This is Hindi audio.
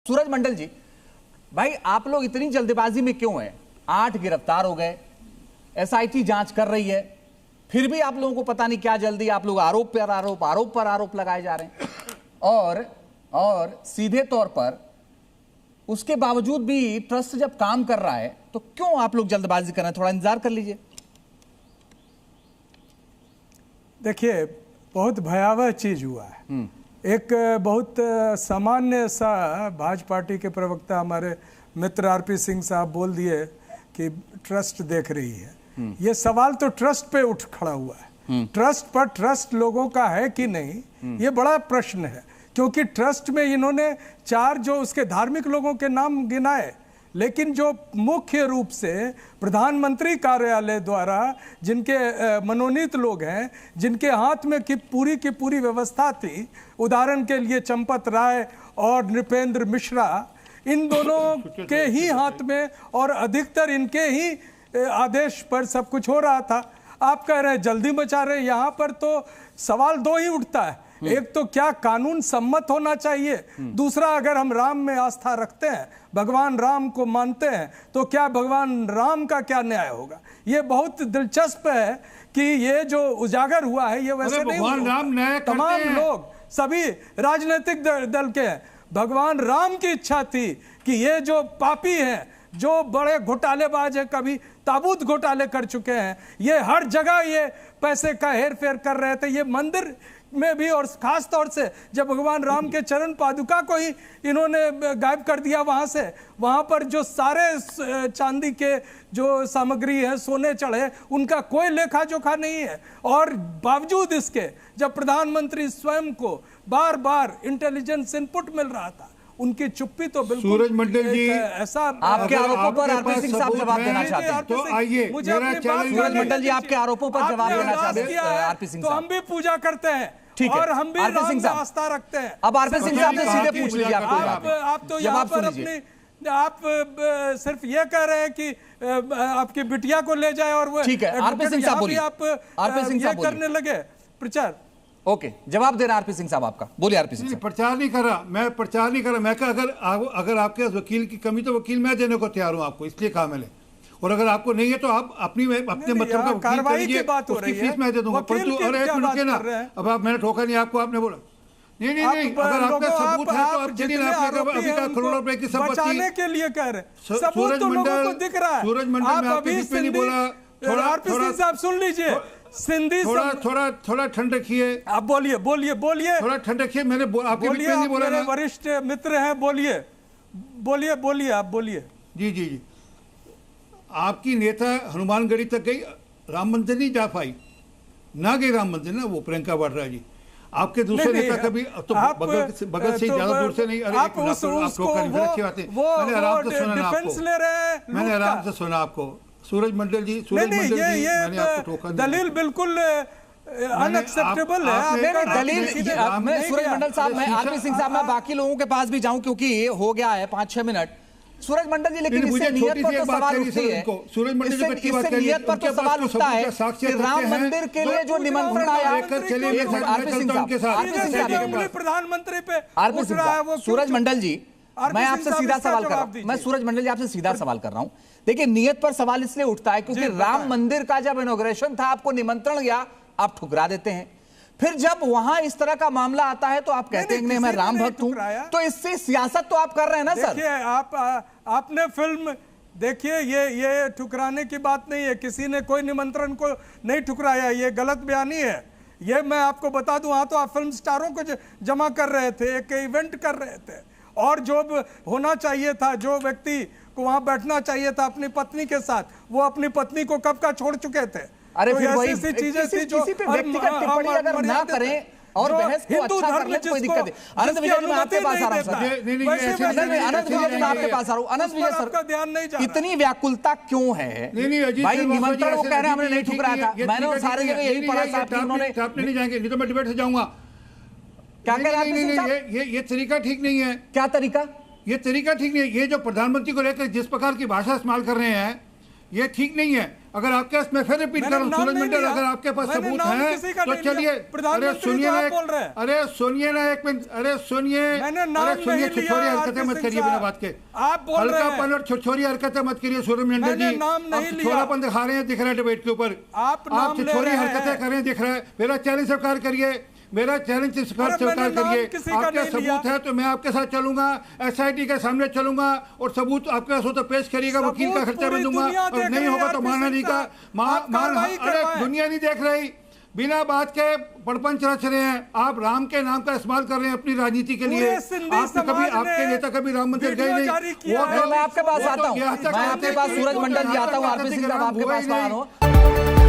सूरज मंडल जी, भाई आप लोग इतनी जल्दबाजी में क्यों हैं? 8 गिरफ्तार हो गए, एसआईटी जांच कर रही है, फिर भी आप लोगों को पता नहीं क्या जल्दी, आप लोग आरोप पर आरोप लगाए जा रहे हैं। और सीधे तौर पर उसके बावजूद भी ट्रस्ट जब काम कर रहा है तो क्यों आप लोग जल्दबाजी कर रहे हैं? थोड़ा इंतजार कर लीजिए। देखिए, बहुत भयावह चीज हुआ है। एक बहुत सामान्य सा भाजपा पार्टी के प्रवक्ता हमारे मित्र आरपी सिंह साहब बोल दिए कि ट्रस्ट देख रही है। ये सवाल तो ट्रस्ट पे उठ खड़ा हुआ है। ट्रस्ट पर ट्रस्ट लोगों का है कि नहीं, ये बड़ा प्रश्न है। क्योंकि ट्रस्ट में इन्होंने 4 जो उसके धार्मिक लोगों के नाम गिनाए, लेकिन जो मुख्य रूप से प्रधानमंत्री कार्यालय द्वारा जिनके मनोनीत लोग हैं, जिनके हाथ में की पूरी व्यवस्था थी, उदाहरण के लिए चंपत राय और नृपेंद्र मिश्रा, इन दोनों के ही हाथ में और अधिकतर इनके ही आदेश पर सब कुछ हो रहा था। आप कह रहे हैं जल्दी मचा रहे हैं। यहाँ पर तो सवाल 2 ही उठता है। एक तो क्या कानून सम्मत होना चाहिए, दूसरा अगर हम राम में आस्था रखते हैं, भगवान राम को मानते हैं, तो क्या भगवान राम का क्या न्याय होगा। ये बहुत दिलचस्प है कि ये जो उजागर हुआ है ये वैसे नहीं हुआ। तमाम लोग, सभी राजनीतिक दल के हैं, भगवान राम की इच्छा थी कि ये जो पापी हैं, जो बड़े घोटालेबाज हैं, कभी ताबूत घोटाले कर चुके हैं, ये हर जगह ये पैसे का हेर फेर कर रहे थे, ये मंदिर में भी, और खास तौर से जब भगवान राम के चरण पादुका को ही इन्होंने गायब कर दिया वहां से, वहां पर जो सारे चांदी के जो सामग्री है, सोने चढ़े, उनका कोई लेखा जोखा नहीं है। और बावजूद इसके जब प्रधानमंत्री स्वयं को बार बार इंटेलिजेंस इनपुट मिल रहा था, उनकी चुप्पी तो बिल्कुल। सूरज मंडल जी, ऐसा आपके आरोपों पर आरपी सिंह साहब जवाब देना चाहते हैं, तो आइए। सूरज मंडल जी, आपके आरोपों पर जवाब देना चाहते हैं आरपी सिंह साहब। तो हम भी पूजा करते हैं और हम भी राम में आस्था रखते हैं। अब आरपी सिंह साहब से सीधे पूछ लीजिए। आप तो यहाँ पर अपनी आप सिर्फ ये कह रहे हैं कि आपकी बिटिया को ले जाए और वो, ठीक है, आरपी सिंह साहब बोलिए। आप ये करने लगे प्रचार। ओके, जवाब दे रहा आरपी सिंह साहब आपका, बोलिए आरपी सिंह साहब। प्रचार नहीं कर रहा मैं, प्रचार नहीं कर रहा मैं। कहा अगर आपके वकील की कमी तो वकील मैं देने को तैयार हूं आपको, इसलिए कहा मैंने। और अगर आपको नहीं है तो आप अपने मतलब का कार्रवाई की बात हो रही है, फीस मैं दे दूंगा। परंतु अरे एक मिनट के ना, अब आप, मैंने ठोका नहीं आपको, आपने बोला नहीं, अगर आपका सबूत है तो आप चलिए, अभी का करोड़ों रुपए की संपत्ति बचाने के लिए कह रहे हैं, सबूत तो लोगों को दिख रहा है। सूरज मंडल, मैं आपके बीच में नहीं बोला। थोड़ा साहब सुन लीजिए, सिंधी थोड़ा ठंड रखिए। आप बोलिए थोड़ा ठंड रखिए। मैंने आपके बीच में नहीं बोला ना। वरिष्ठ मित्र हैं, बोलिए आप बोलिए। जी, आपकी नेता हनुमानगढ़ी तक गई, राम मंदिर नहीं जा पाई, ना गई राम मंदिर ना, वो प्रियंका वाड्रा जी। आपके दूसरे नेता कभी तो बगल से ज्यादा दूर से नहीं। अरे आप उसको मैंने आराम से सुना आपको, मैंने आराम से सुना आपको। सूरज मंडल जी, मैंने आपको टोका। दलील बिल्कुल अनएक्सेप्टेबल है। दलील सूरज मंडल साहब, मैं आरपी सिंह साहब, मैं बाकी लोगों के पास भी जाऊं क्योंकि ये हो गया है 5-6 मिनट। सूरज मंडल जी, लेकिन इससे नियत पर तो सवाल उठती है, इससे नियत पर तो सवाल उठता है कि राम मंदिर के लिए जो निमंत्रण आया, आरपी सिंह साहब, प्रधानमंत्री पे आरपी रहा है वो। सूरज मंडल जी, मैं आपसे सीधा सवाल कर रहा हूं, मैं सूरज मंडल जी आपसे सीधा सवाल कर रहा हूं। देखिए, नियत पर सवाल इसलिए उठता है क्योंकि राम मंदिर का जब इनॉग्रेशन था, आपको निमंत्रण गया, आप ठुकरा देते हैं। फिर जब वहां इस तरह का मामला आता है तो आप कहते हैं कि मैं राम भक्त हूं, तो इससे सियासत तो आप कर रहे हैं ना सर। देखिए, आपने फिल्म देखिए, ये ठुकराने की बात नहीं है। किसी ने कोई निमंत्रण को नहीं ठुकराया, ये गलत बयानी है। ये मैं आपको बता दूं, हाँ, तो आप फिल्म स्टारों को जमा कर रहे थे, एक इवेंट कर रहे थे, और जो होना चाहिए था, जो व्यक्ति को वहां बैठना चाहिए था अपनी पत्नी के साथ, वो अपनी पत्नी को कब का छोड़ चुके थे। अरे तो फिर वही ऐसी चीजें थी जो व्यक्तिगत टिप्पणी अगर ना करें और बहस को अच्छा कर ले, कोई दिक्कत नहीं। अनंत विजय जी, मैं आपके पास आ रहा हूं सर। अनंत विजय, मैं आपके पास आ रहा हूं। अनंत विजय सर, इतनी व्याकुलता क्यों है? भाई निमंत्रण वो कह रहे हैं हमने नहीं ठुकराया था, मैंने सारी जगह यही पढ़ा साहब कि उन्होंने। आपने नहीं जाएंगे, नहीं तो मैं डिबेट से जाऊंगा। क्या कह रहे हैं? ये तरीका ठीक नहीं है। क्या तरीका? ये तरीका ठीक नहीं है। ये जो प्रधानमंत्री को लेकर जिस प्रकार की भाषा इस्तेमाल कर रहे हैं, ये ठीक नहीं है। अगर आपके पास, मैं फिर रिपीट कर रहा हूँ मैंने नाम सूरज नहीं मंडल, लिया। अगर आपके पास मैंने सबूत नाम है किसी का तो नहीं लिया। चलिए, प्रधानमंत्री सुनिए तो ना आप बोल रहे हैं। अरे सुनिए ना एक मिनट, अरे सुनिए, मैंने नाम अरे सुनिए, नहीं लिया, छिछोरी हरकतें आरपी मत सिंह करिए बिना साहब। बात के। आप बोल रहे हैं। हल्कापन और छिछोरी हरकतें मत करिए सूरज मंडल मैंने जी, नाम नहीं आप लिया। छोरापन दिखा रहे हैं, दिख रहा है डिबेट के ऊपर, आप नाम ले छिछोरी रहे हैं। हरकतें कर रहे हैं, दिख रहा है। मेरा चैलेंज स्वीकार करिए, मेरा चैलेंज स्वीकार अरे मैंने नाम करिए। किसी का आपके नहीं लिया। सबूत है तो मैं आपके साथ चलूंगा, एसआईटी के सामने चलूंगा, और सबूत आपके पास हो तो पेश करिएगा, वकील का खर्चा मैं दूंगा, और नहीं होगा तो मानना नहीं का अरे दुनिया नहीं देख रही, बिना बात के पड़पंच रच रहे हैं। आप राम के नाम का इस्तेमाल कर रहे हैं अपनी राजनीति के लिए। आपने कभी, आपके नेता कभी राम मंदिर गए नहीं। मैं आपके पास आता हूँ, मैं आपके पास सूरज मंडल जी आता हूँ, आरपी सिंह साहब आपके पास आ रहा हूँ।